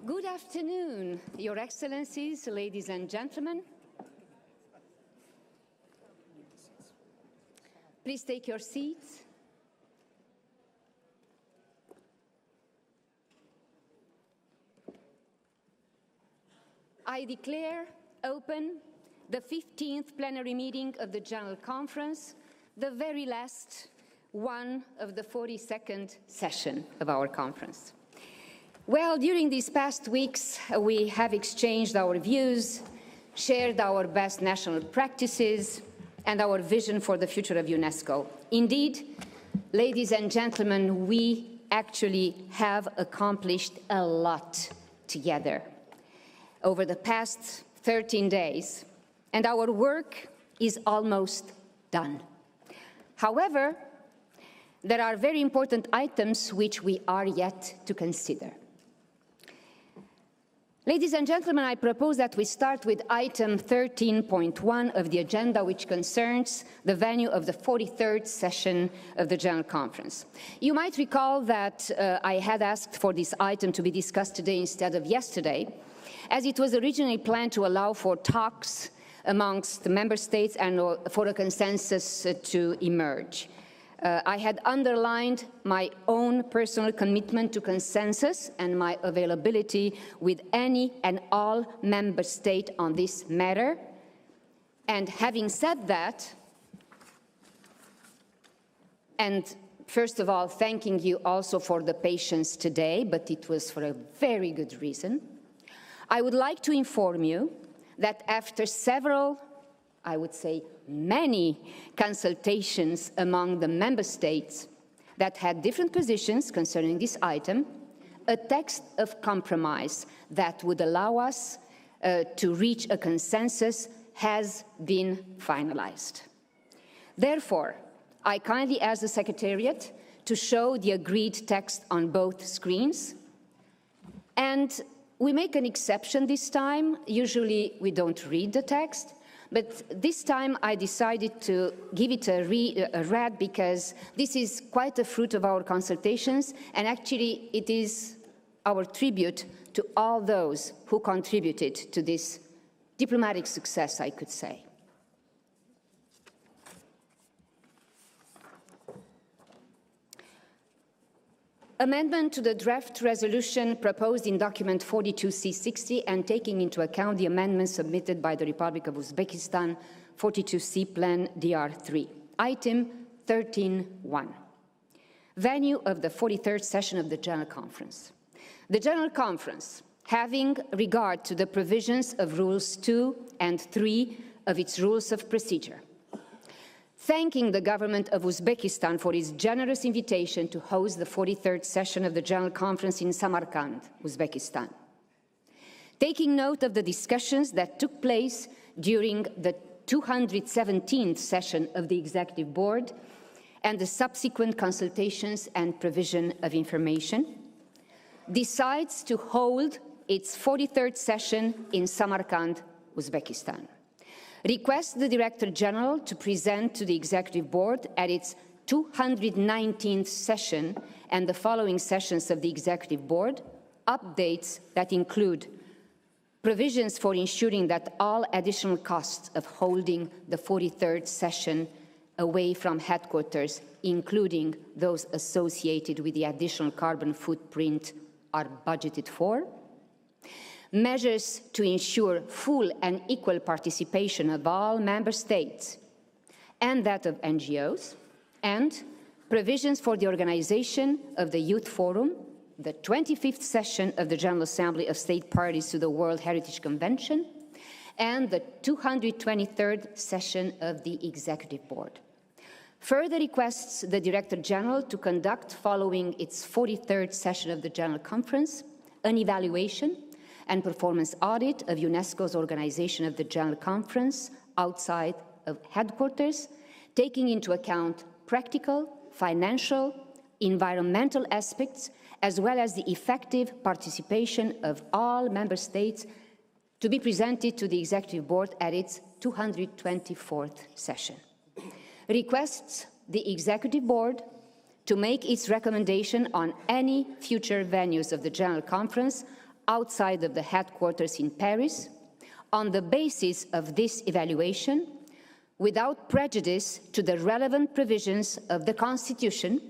Good afternoon, Your Excellencies, ladies and gentlemen. Please take your seats. I declare open the 15th plenary meeting of the General Conference, the very last one of the 42nd session of our conference. Well, during these past weeks, we have exchanged our views, shared our best national practices, and our vision for the future of UNESCO. Indeed, ladies and gentlemen, we actually have accomplished a lot together over the past 13 days, and our work is almost done. However, there are very important items which we are yet to consider. Ladies and gentlemen, I propose that we start with item 13.1 of the agenda, which concerns the venue of the 43rd session of the General Conference. You might recall that I had asked for this item to be discussed today instead of yesterday, as it was originally planned to allow for talks amongst the member states and for a consensus to emerge. I had underlined my own personal commitment to consensus and my availability with any and all member states on this matter. And having said that, and first of all, thanking you also for the patience today, but it was for a very good reason, I would like to inform you that after several, I would say many consultations among the member states that had different positions concerning this item, a text of compromise that would allow us to reach a consensus has been finalized. Therefore, I kindly ask the Secretariat to show the agreed text on both screens. And we make an exception this time. Usually we don't read the text. But this time I decided to give it a read because this is quite a fruit of our consultations, and actually it is our tribute to all those who contributed to this diplomatic success, I could say. Amendment to the draft resolution proposed in document 42C60 and taking into account the amendments submitted by the Republic of Uzbekistan, 42C Plan DR3. Item 13.1. Venue of the 43rd session of the General Conference. The General Conference, having regard to the provisions of Rules 2 and 3 of its Rules of Procedure, thanking the government of Uzbekistan for its generous invitation to host the 43rd session of the General Conference in Samarkand, Uzbekistan. Taking note of the discussions that took place during the 217th session of the Executive Board and the subsequent consultations and provision of information, decides to hold its 43rd session in Samarkand, Uzbekistan. Requests the Director General to present to the Executive Board at its 219th session and the following sessions of the Executive Board updates that include provisions for ensuring that all additional costs of holding the 43rd session away from headquarters, including those associated with the additional carbon footprint, are budgeted for. Measures to ensure full and equal participation of all member states and that of NGOs, and provisions for the organization of the Youth Forum, the 25th session of the General Assembly of State Parties to the World Heritage Convention, and the 223rd session of the Executive Board. Further requests the Director General to conduct, following its 43rd session of the General Conference, an evaluation and performance audit of UNESCO's organization of the General Conference outside of headquarters, taking into account practical, financial, environmental aspects, as well as the effective participation of all member states, to be presented to the Executive Board at its 224th session. Requests the Executive Board to make its recommendation on any future venues of the General Conference outside of the headquarters in Paris on the basis of this evaluation, without prejudice to the relevant provisions of the Constitution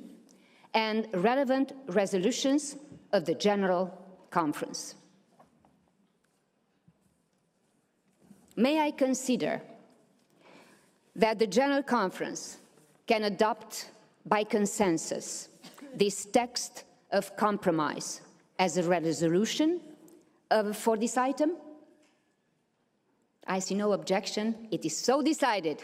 and relevant resolutions of the General Conference. May I consider that the General Conference can adopt by consensus this text of compromise as a resolution for this item? I see no objection. It is so decided.